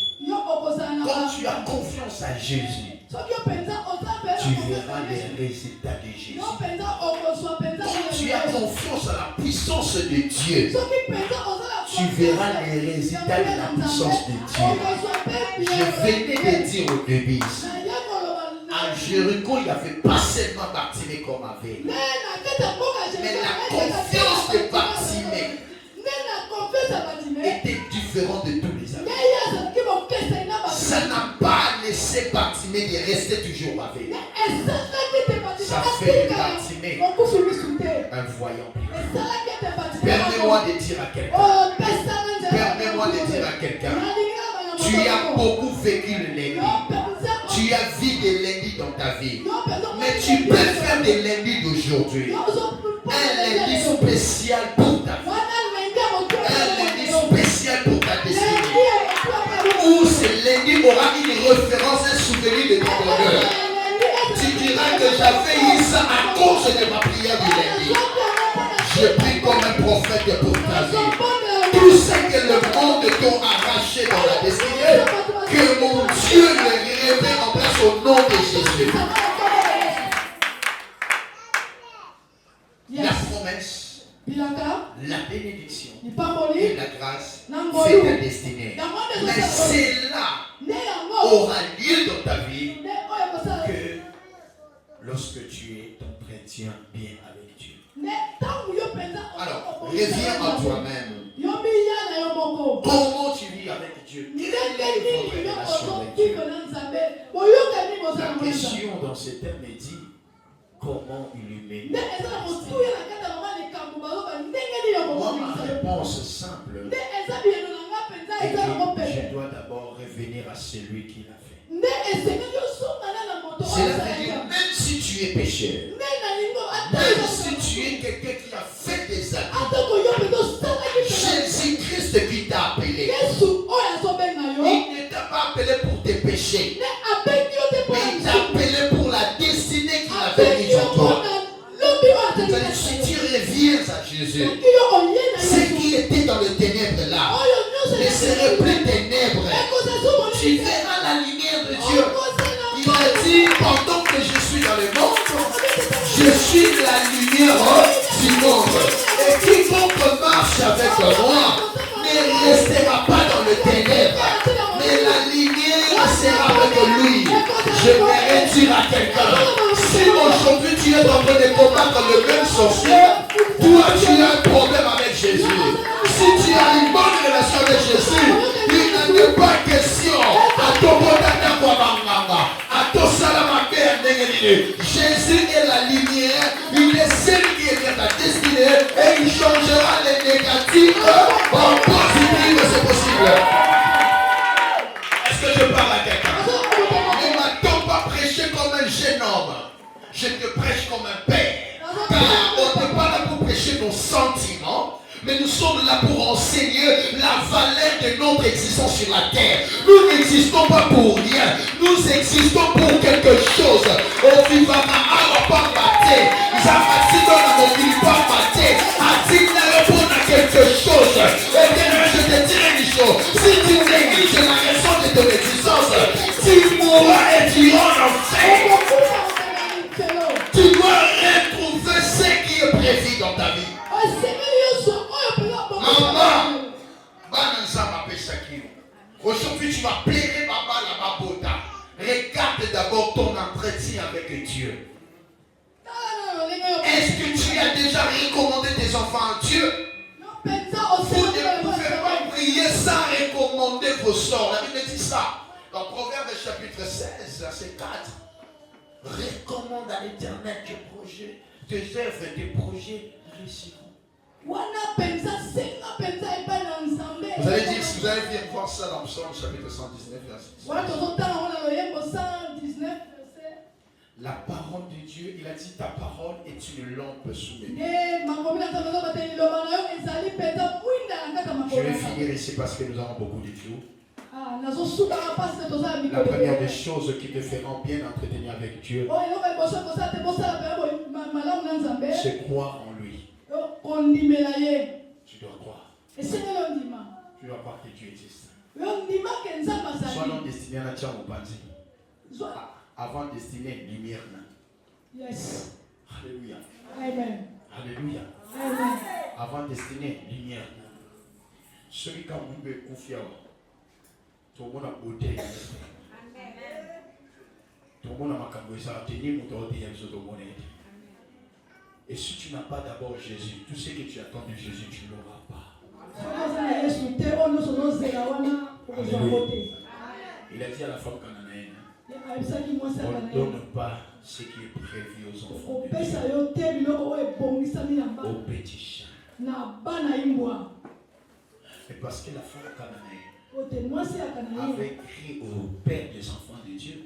Quand tu as confiance à Jésus, tu verras les résultats de Jésus. Quand tu as confiance à la puissance de Dieu, tu verras les résultats de la puissance de Dieu. Je venais de dire au début, à Jéricho, il n'y avait pas seulement Bartimée comme avait. Mais la confiance de Bartimée était différente de tous les autres. Ça n'a pas laissé Bartimée de rester toujours avec. Ça fait de Bartimée un voyant. Permets-moi de dire à quelqu'un. Permets-moi de dire à quelqu'un. Tu as beaucoup vécu le lundi. Tu as vu des lundis dans ta vie. Mais tu peux faire des lundis d'aujourd'hui. Un lundi spécial pour ta vie. Un lundi spécial pour ta destinée. Où ce lundi aura une référence, un souvenir de ton bonheur. Tu diras que j'avais eu ça à cause de ma prière du lundi. Je prie comme un prophète pour ta vie. Tout ce que le monde t'a arraché dans la destinée, que mon Dieu le remet en place au nom de Jésus. La promesse, la bénédiction et la grâce fait ta destinée. Mais cela aura lieu dans ta vie que lorsque tu t'entretiens bien avec Dieu. Alors, reviens à toi-même. Comment tu vis avec Dieu? Quelle est votre relation avec Dieu? La question dans ce terme est dit, comment illuminer? Moi, ma réponse simple est que je dois d'abord revenir à celui qui l'a fait. Cela veut dire, même si tu es pécheur, même si tu es quelqu'un qui a fait des actes, Jésus-Christ qui t'a appelé, il ne t'a pas appelé pour tes péchés, mais il t'a appelé pour la destinée qu'il avait mise en toi. Si tu reviens à Jésus, ce qui était dans les ténèbres là ne serait plus ténèbres. Tu verras la lumière de Dieu. Il a dit, pendant que je suis dans le monde, je suis la lumière du monde. Et quiconque marche avec moi ne restera pas dans le ténèbre, mais la lumière sera avec lui. Je vais dire à quelqu'un, si aujourd'hui tu es en train de combattre le même sorcier, toi tu as un problème avec Jésus. Si tu as une bonne relation avec Jésus, il n'en est pas question à ton Jésus est la lumière, il est celui qui est bien ta destinée et il changera les négatifs en positifs, c'est possible. Est-ce que je parle à quelqu'un? Ne m'attends pas prêcher comme un jeune homme, je te prêche comme un père. Car on n'est pas là pour prêcher nos sentiments, mais nous sommes là pour enseigner la valeur de notre existence sur la terre. Nous n'existons pas pour rien, nous existons pour quelque chose. Au vivant à pas maté, Zafatino n'a pas maté, Atina répond à quelque chose. Et bien, je te dirai une chose, si tu négliges la raison de ton existence, tu mourras. mourras et tu iras en enfer. Tu dois retrouver ce qui est prévu dans ta vie. Maman, aujourd'hui tu vas plaider Baba la Babota. Regarde d'abord ton entretien avec Dieu. Est-ce que tu as déjà recommandé tes enfants à Dieu? Vous ne pouvez pas prier sans recommander vos sorts. La Bible dit ça. Dans Proverbe chapitre 16, verset 4. Recommande à l'Éternel tes projets, tes œuvres et tes projets réussiront. Vous allez dire, si vous allez venir voir ça dans Psaume chapitre 119, verset 6. La parole de Dieu, il a dit ta parole est une lampe sous mes pieds. Je vais finir ici parce que nous avons beaucoup de jours. La première des choses qui te feront bien entretenir avec Dieu, c'est croire en lui. Tu dois croire. Tu dois croire que Dieu existe. Sois non destiné à la tienne au bandit. Avant destiné lumière. Yes. Alléluia. Amen. Alléluia. Amen. Avant destiné lumière. Celui qui a voulu confier tout le monde a beauté. Tout le monde a tenir et si tu n'as pas d'abord Jésus, tout ce que tu attends de Jésus, tu ne l'auras pas. Il a dit à la femme cananéenne, on ne donne pas ce qui est prévu aux enfants de Dieu, aux petits chiens. Et parce que la femme cananéenne avait écrit au père des enfants de Dieu,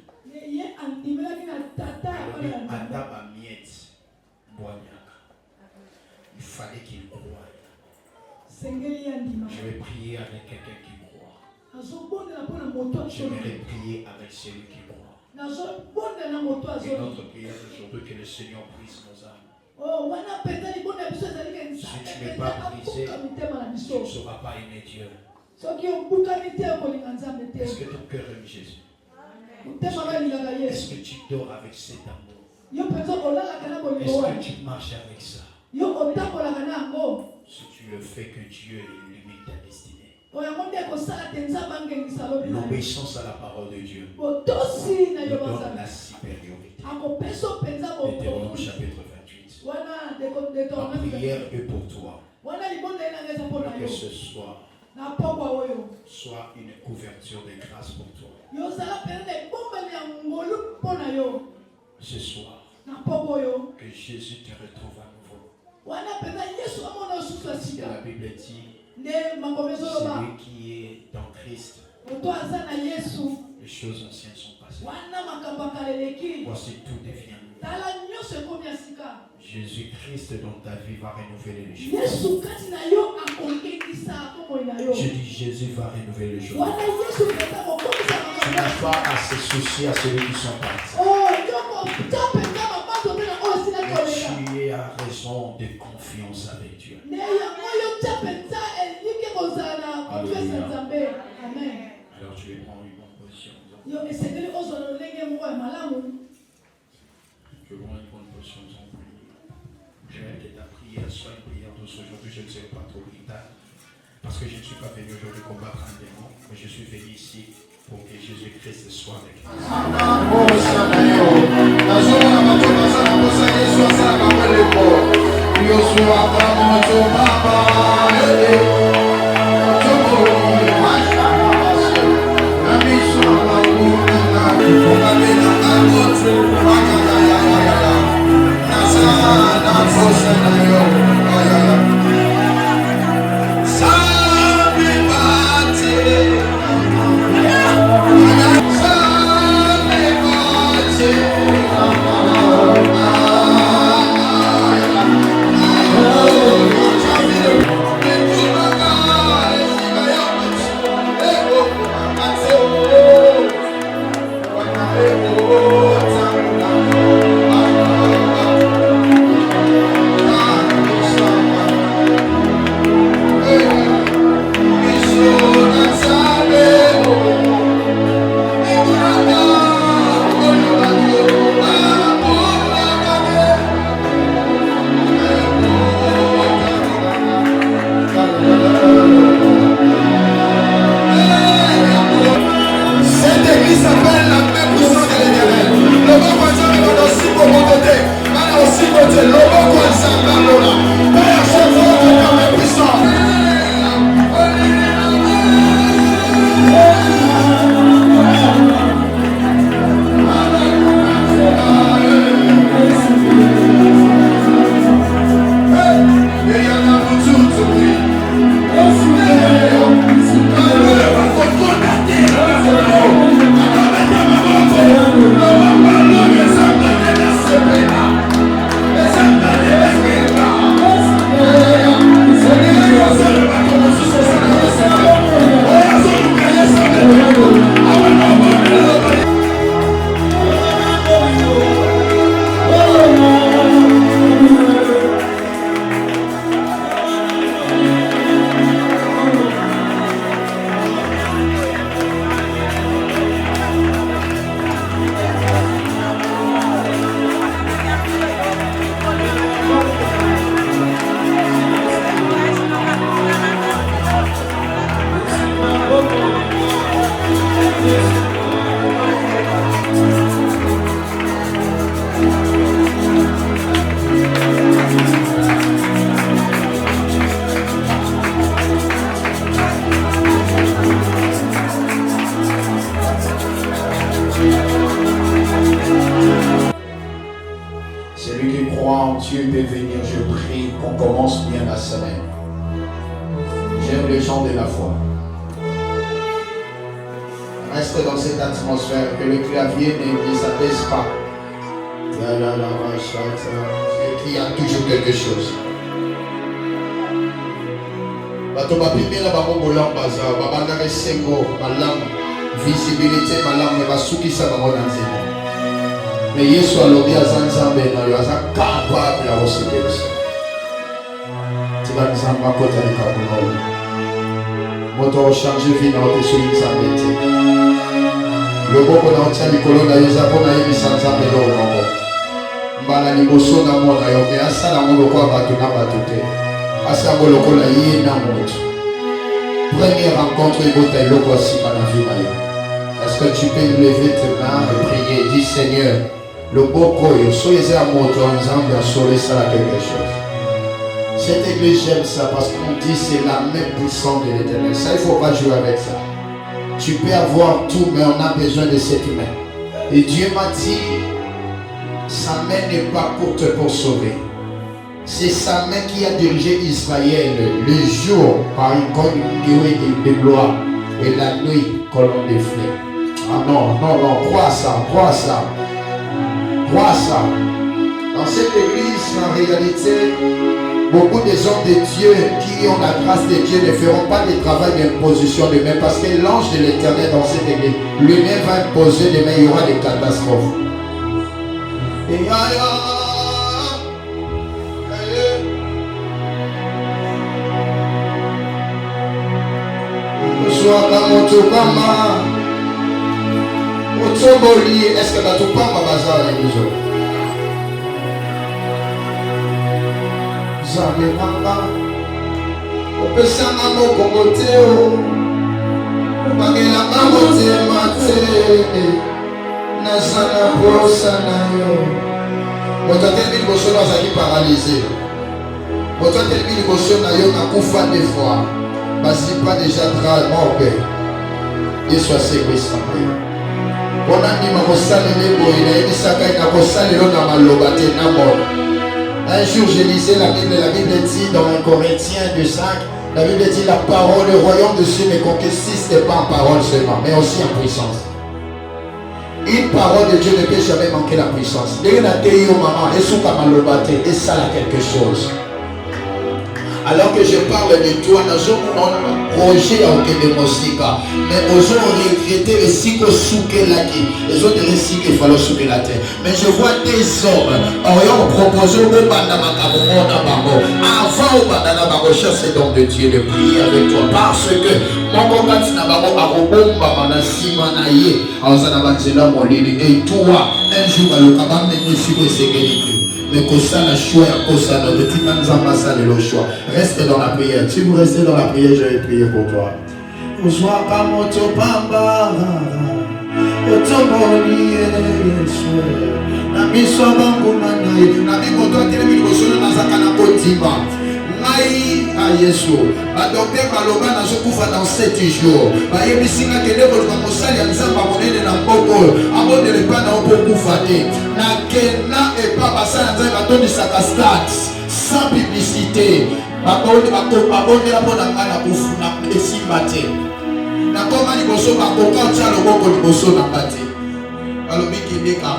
il fallait qu'il croie. Je vais prier avec quelqu'un qui croit. J'aimerais prier avec celui qui croit. Et notre prière aujourd'hui, que le Seigneur brise nos âmes. Si tu n'es pas brisé, tu ne sauras pas aimer Dieu. Est-ce que ton cœur aime Jésus? Est-ce que tu dors avec cet amour? Est-ce que tu marches avec ça? Si tu le fais, que Dieu illumine ta destinée. L'obéissance à la parole de Dieu nous donne la supériorité. Deutéronome chapitre 28. La prière est pour toi. Que ce soit une couverture de grâce pour toi. Ce soir, que Jésus te retrouve à nouveau. Parce que la Bible dit, celui qui est dans Christ, les choses anciennes sont passées. Voici tout devient nouveau. Jésus-Christ dans ta vie va renouveler les choses. Je dis Jésus va renouveler les choses. Tu n'as pas à se soucier à celui qui sont partis. Mais tu as raison de confiance avec Dieu. Alléluia. Alors tu vais prendre une bonne position. Je vais prendre une bonne position. Je vais que ta prière soit une prière douce aujourd'hui. Je ne serai pas trop brutal. Parce que je ne suis pas venu aujourd'hui combattre un démon. Mais je suis venu ici pour que Jésus-Christ soit avec nous. quand Dieu peut venir, je prie qu'on commence bien la semaine. J'aime les gens de la foi. Reste dans cette atmosphère, que le clavier ne s'apaise pas. Il y a toujours quelque chose. Visibilité, mais Yesu alobi azanzambe na yo aza capable ya kosepela ça. Tika nzamba kota likabuno. Moto changer vie na oteso nzambe te. Loboko na otia likolo na yo za pona yebisa nzambe lo moko. Mbala liboso na mona yo me asala moloko ya bato na bato te. Asa moloko na ye na moto. Première rencontre ebota eloko asima na vie na yo. Est-ce que tu peux lever tes mains et prier? Dis Seigneur, le beau koyo, soyez à moto ensemble à sauver ça quelque chose. Cette église, j'aime ça parce qu'on dit c'est la main puissante de l'Éternel. Ça, il ne faut pas jouer avec ça. Tu peux avoir tout, mais on a besoin de cette main. Et Dieu m'a dit, sa main n'est pas courte pour sauver. C'est sa main qui a dirigé Israël le jour par une nuée de gloire et la nuit colonne de feu. Ah non, non, non, crois ça, crois ça. Crois ça. Dans cette église, en réalité, beaucoup des hommes de Dieu qui ont la grâce de Dieu ne feront pas de travail d'imposition de main parce que l'ange de l'Éternel dans cette église, lui-même va imposer de main, il y aura des catastrophes. Et est-ce que tu pas ma bazar avec nous autres? Jamais mama. On peut s'en aller au Congo. On va gagner la mamoté maté. Nasana posana yo. On t'a tellement de choses dans qui paralysé. On t'a tellement de choses dans yo na kufa des fois. Parce que pas déjà très mort. Et soit service en paix. On a dit un jour je lisais la Bible dit dans 1 Corinthiens 2:5, la Bible dit la parole, le royaume de Dieu ne consiste pas en parole seulement, mais aussi en puissance. Une parole de Dieu ne peut jamais manquer la puissance. Et ça a quelque chose. Alors que je parle de toi, nous avons projet à aucun mosika, mais nous avons regretté le cycle souké la qui, les autres récits qu'il fallait souker la terre. Mais je vois des hommes, ont proposé au Bandama Kabomo, avant au Bandama recherche don de Dieu de prier avec toi, parce que mon combat n'a pas robomba na simanaye, en Zanabatela Molini, et toi, un jour à le cabane de suivre sécurité. Mais que ça la choix, que ça ne te dit pas le choix. Reste dans la prière. Si vous restez dans la prière, je vais prier pour toi. Bonsoir, Kamoto Bamba. Otoboli Yesu. Nami sobangu nanayi. Nami koto telemi kosono nazakana kotima. Nai a Yesu. Ba docteur baloba nazokufa dans 7 jours. Ba yebisinga kende koluka mosali ya nzamba monene na mboko. Abondele pa na opokufa te. Na kena et pas passer à un bateau de sa cascade sans publicité. Babonde la bonne amana pour funa et si maté. Na koma liboso bakoka tia loboko liboso na bate. Balobi kideka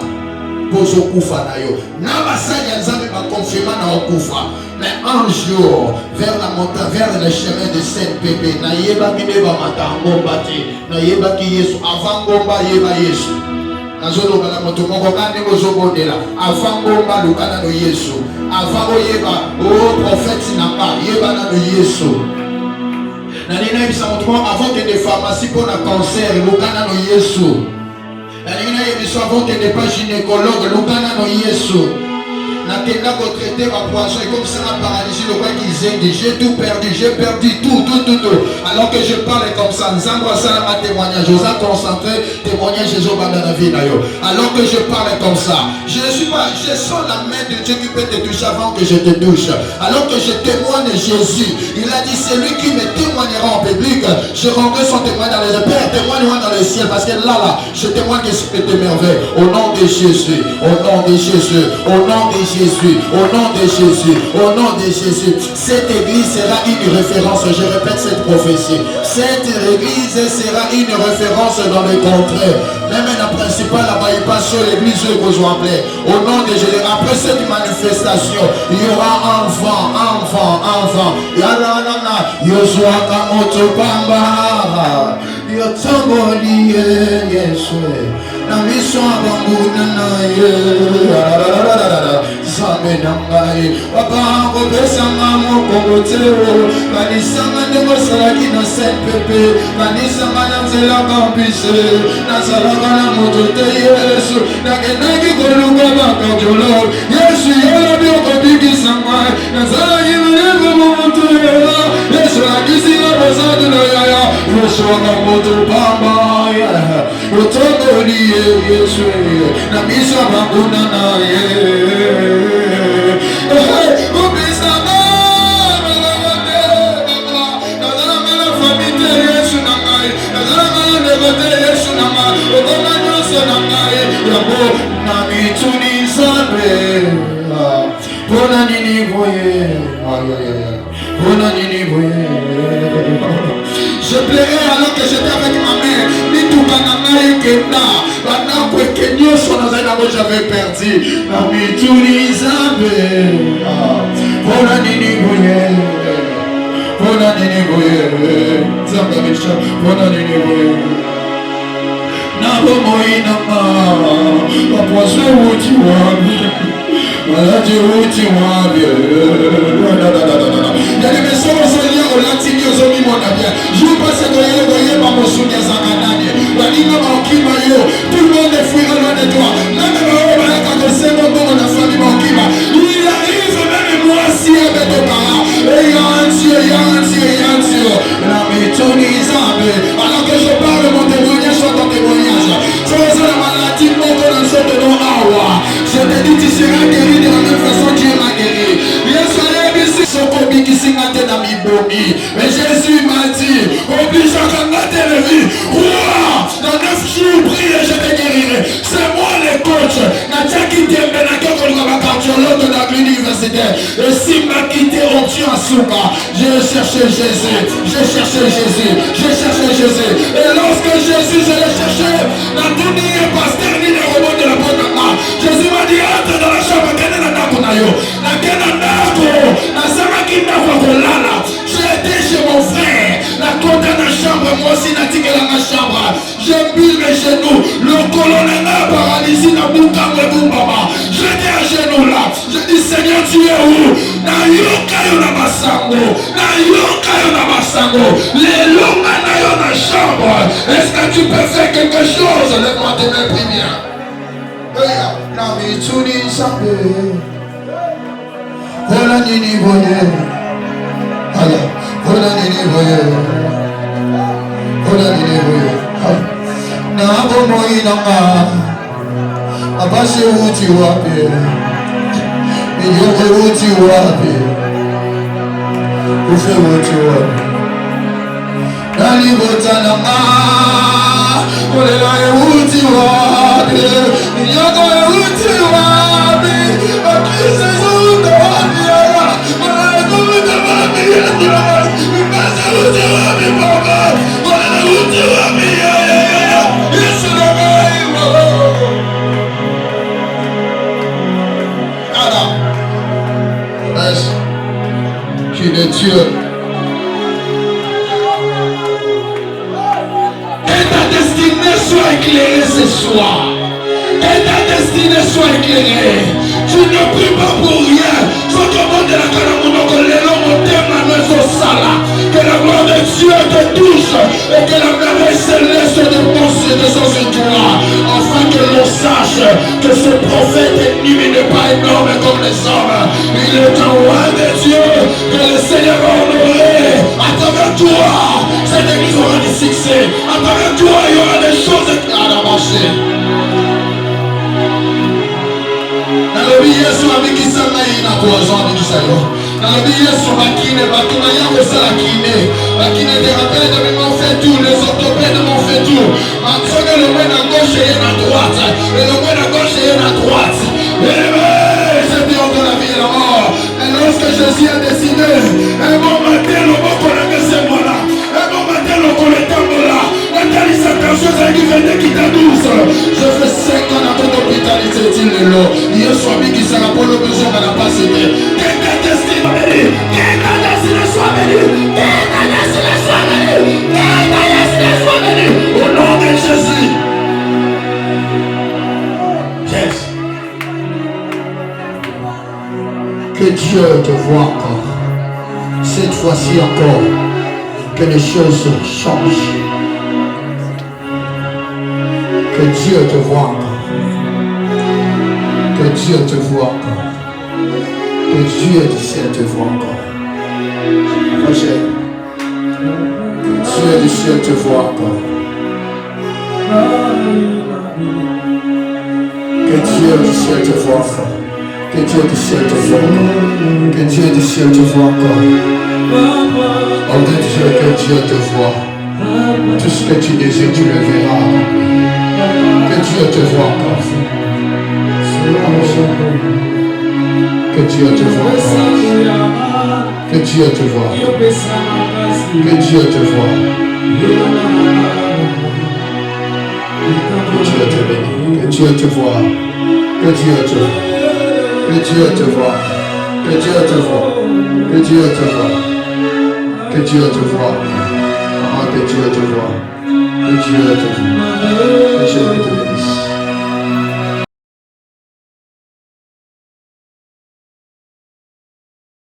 pozo kufa na yo. Na basali ya nzambe ba confirma na okufa. Mais un jour vers la montagne, vers le chemin de Saint-Pépé, na yeba kideba matango bate. Na yeba ki Yesu avant ngomba yeba Yesu. Avant ngomba lukana no Yesu. Avant oyeba o prophète n'a pas yeba na no Yesu. Nalina ibisa motumo avant que des pharmacies pour la cancer lukana no Yesu. Nalina ibisa avant que des pas gynécologue lukana no Yesu. Nakenda ko traiter ma poisson et comme ça la paralysie le roi qui dit j'ai tout perdu, j'ai perdu tout. Alors que je parle comme ça, Nzambo ça ma témoignage, je suis concentré, témoignage Jésus dans la vie d'ailleurs. Alors que je parle comme ça, je ne suis pas, je sens la main de Dieu qui peut te toucher avant que je te touche. Alors que je témoigne Jésus, il a dit c'est lui qui me témoignera en public. Je rendrai son témoignage dans les Père, témoigne-moi dans le ciel parce que là, je témoigne que c'est de merveille. Au nom de Jésus, au nom de Jésus, au nom de Jésus. Jésus, au nom de Jésus, au nom de Jésus, cette église sera une référence. Je répète cette prophétie. Cette église sera une référence dans le contrée. Même la principale là-bas, il passe sur l'église que vous appelez. Au nom de Jésus, après cette manifestation, il y aura enfant. Yosuaka motopamba, yotongoli Yeshua. Na miso abanguna na ye Zambe nangai Wabango besanga mokongo teo Kanisanga ndego salaki na sepepe Kanisanga na zela kampise Na salaka na motote Yesu Nakenaki koluka baka jolo Yesu yola bioko bigi sangwai Na salaki mwenye momoto Yesu akisi na basadu na yaya Yesu waka moto pamba Utongoli Yesu na misa banguna na ye Ubisa mama Nazala mala famite Yesu na ngai Nazala mala negote Yesu na ngai Ogona nyose na ngai Yabo na mituni sabe Pona nini voye Pona nini voye Je plairais alors que j'étais avec ma mère. J'avais perdu. Il y a des messages au latini aux hommes mon bien. Je vous passe à goyer par mon souvenir Zaganani. Tout le monde est fouillé loin de toi. Même quand c'est mon bon la famille Mankima. Il arrive même moi si avec ton parent. Et la méthode alors que je parle mon témoignage sur ton témoignage. C'est la maladie de mon connaisseur de nos awa. Je te dis tu seras guéri de la même façon que Dieu m'a guéri. Mais Jésus m'a dit, oblige à combattre la vie. Dans 9 jours, prie et je te guérirai. C'est moi le coach. Et s'il m'a quitté au Dieu à Souka, j'ai cherché Jésus. Et lorsque Jésus, je l'ai cherché, dans tout le pasteur, ni le robot de la porte de moi, Jésus m'a dit, entre dans la chambre, j'étais chez mon frère, la côte dans la chambre, moi aussi n'a dit que dans ma chambre. J'ai bu mes genoux, le colonel a paralysé dans mon camp et mon maman. J'étais à genoux là, je dis Seigneur, tu es où? Na yoka yona masango, les longs na yona chambre. Est-ce que tu peux faire quelque chose? Lève-moi tes mains, prie bien. Hola nini boye, hola nini boye, na abo moi nanga, abashe uti wapi, miyoke uti wapi, ufe uti wapi, nani bota nanga, olela uti wapi, miyoke uti wapi, akise zuta wapi. Qu'il est Dieu. Que ta destinée soit éclairée ce soir. Que ta destinée soit éclairée. Tu ne pries pas pour rien. Que la gloire de Dieu te touche et que la merveille céleste de son séjour, afin que l'on sache que ce prophète ennemi n'est pas énorme comme les hommes. Il est un roi de Dieu que le Seigneur va honorer. À travers toi, cette église aura du succès. À travers toi, il y aura des choses à la marcher. Nalobi Yesu abikisanga ina kuwazwa abikisayo. Nalobi Yesu bakine bakuna yango sala kine. Bakine thérapeute de m'ont fait tout, les orthopèdes m'ont fait tout. Entre le moyen à gauche et à droite. Et le moyen à gauche et à droite. Et je dis Il y a soit qui sera pour le besoin de la passe. Que ta destinée soit bénie. Que ta destinée soit bénie. Que ta destinée soit bénie. Que ta destinée soit bénie. Au nom de Jésus. Yes. Que Dieu te voie encore. Cette fois-ci encore. Que les choses changent. Que Dieu te voie encore. Que Dieu te voie encore. Que Dieu du ciel te voie encore. Roger. Que Dieu du ciel te voie encore. Que Dieu du ciel te voie encore. Que Dieu du ciel te voie encore. Que Dieu du ciel te voie encore. Oh de Dieu, que Dieu te voie. Tout ce que tu désires, tu le verras. Que Dieu te voie encore. Que Dieu te voie encore. Que Dieu te voie. Que Dieu te voie. Que Dieu te bénisse. Que Dieu te voie. Que Dieu te voie. Que Dieu te voie. Que Dieu te voie. Que Dieu te voie. Que Dieu te voie. Que Dieu te voie. Que Dieu te voie. Que Dieu te voie.